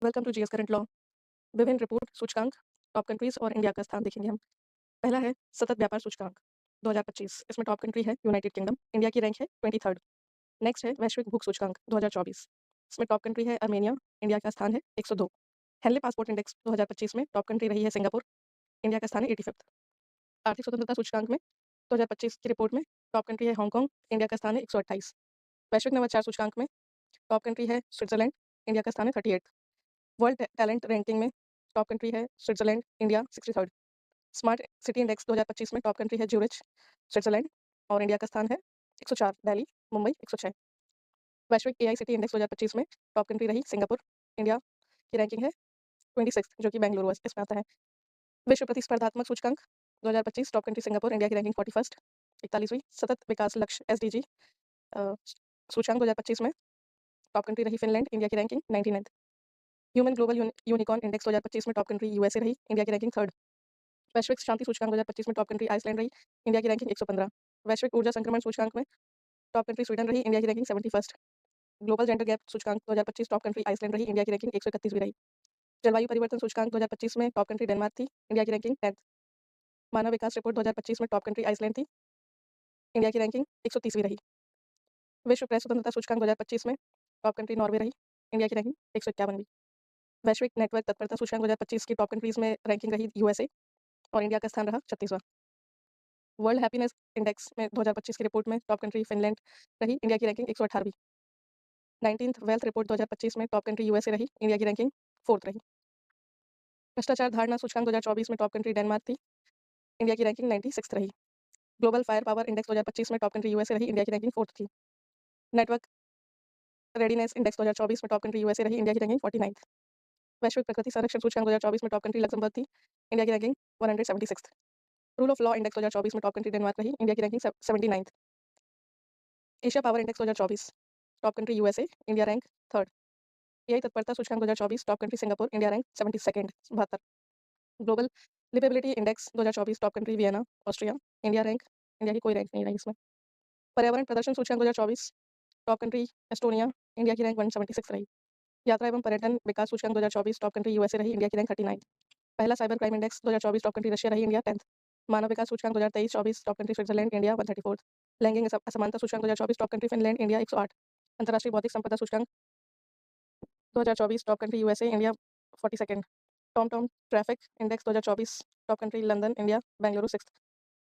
Welcome to GS current law. विभिन्न report सूचकांक, top countries और इंडिया का स्थान देखेंगे हम। पहला है सतत व्यापार सूचकांक 2025। इसमें टॉप कंट्री है यूनाइटेड किंगडम। इंडिया की रैंक है 23rd। नेक्स्ट है वैश्विक भूख सूचकांक 2024। इसमें टॉप कंट्री है अर्मेनिया। इंडिया का स्थान है 102। हेनले पासपोर्ट इंडेक्स 2025 में टॉप कंट्री रही है सिंगापुर। इंडिया का स्थान है 85th। आर्थिक स्वतंत्रता सूचकांक में 2025 की रिपोर्ट में टॉप कंट्री है हांगकांग। इंडिया का स्थान है 128। वैश्विक नवाचार सूचकांक में टॉप कंट्री है स्विट्जरलैंड। इंडिया का स्थान है 38। वर्ल्ड टैलेंट रैंकिंग में टॉप कंट्री है Switzerland. India 63rd। Smart city index 2025 में टॉप कंट्री है ज्यूरिच, स्विट्जरलैंड और इंडिया का स्थान है 104। दिल्ली, मुंबई 106। वैश्विक एआई सिटी इंडेक्स 2025 में टॉप कंट्री रही सिंगापुर। इंडिया की रैंकिंग है 26 जो कि बेंगलुरु इसमें आता है। विश्व प्रतिस्पर्धात्मक सूचकांक 2025 टॉप कंट्री सिंगापुर। इंडिया की रैंकिंग 41st 41वीं। सतत विकास लक्ष्य एसडीजी सूचकांक 2025 में टॉप कंट्री रही फिनलैंड। इंडिया की ranking 99th। Human global unicorn index 2025 में टॉप कंट्री यूएसए रही। इंडिया की रैंकिंग 3rd। वैश्विक शांति सूचकांक 2025 में टॉप कंट्री आइसलैंड रही। इंडिया की रैंकिंग 115। वैश्विक ऊर्जा संक्रमण सूचकांक में टॉप कंट्री स्वीडन रही। इंडिया की ranking 71st। Global gender gap सूचकांक 2025 टॉप कंट्री आइसलैंड रही। इंडिया की रैंकिंग 131वीं रही। जलवायु परिवर्तन सूचकांक 2025 में टॉप कंट्री डेनमार्क थी। इंडिया की रैंकिंग 10th। मानव विकास रिपोर्ट 2025 में टॉप कंट्री आइसलैंड थी। इंडिया की रैंकिंग 130वीं रही। विश्व प्रेस स्वतंत्रता सूचकांक 2025 में टॉप कंट्री नॉर्वे रही। इंडिया की रैंकिंग 151वीं। वैश्विक नेटवर्क तत्परता सूचकांक 2025 की टॉप कंट्रीज में रैंकिंग रही यूएसए और इंडिया का स्थान रहा 36वां। वर्ल्ड हैप्पीनेस इंडेक्स में 2025 की रिपोर्ट में टॉप कंट्री फिनलैंड रही। इंडिया की रैंकिंग 118वीं। 19th वेल्थ रिपोर्ट 2025 में टॉप कंट्री यूएसए रही। इंडिया की रैंकिंग 4th रही। भ्रष्टाचार धारणा सूचकांक 2024 में टॉप कंट्री डेनमार्क थी। इंडिया की रैंकिंग 96th रही। ग्लोबल फायर पावर इंडेक्स 2025 में टॉप कंट्री यूएसए रही। इंडिया की रैंकिंग 4th थी। नेटवर्क रेडीनेस इंडेक्स 2024 में टॉप कंट्री यूएसए रही। इंडिया की रैंकिंग 49th। वैश्विक प्रकृति संरक्षण सूचकांक 2024 में टॉप कंट्री लक्जमबर्ग थी। इंडिया की ranking 176th। Rule of law index 2024 में टॉप कंट्री डेनमार्क रही। इंडिया की ranking 79th। Asia power index 2024 top country USA. India rank 3rd। AI तत्परता सूचकांक 2024 top country Singapore. India rank 72nd 72। Global liveability index 2024 top country Vienna, Austria. India rank India की कोई rank नहीं रही इसमें। पर्यावरण प्रदर्शन सूचकांक 2024 टॉप कंट्री एस्टोनिया। इंडिया की रैंक 176 रही। यात्रा एवं पर्यटन विकास सूचकांक 2024 टॉप कंट्री यूएसए रही। इंडिया की रैंक 39। पहला cyber crime index 2024 top country Russia रही। India 10th। मानव विकास सूचकांक 2023-24 top country Switzerland. India 134th। लैंगिक असमानता सूचकांक 2024 टॉप कंट्री फिनलैंड। इंडिया 108। अंतर्राष्ट्रीय बौद्धिक संपदा सूचकांक 2024 top country USA. India 42nd। Tom Tom traffic index 2024 top country London. India Bengaluru 6th।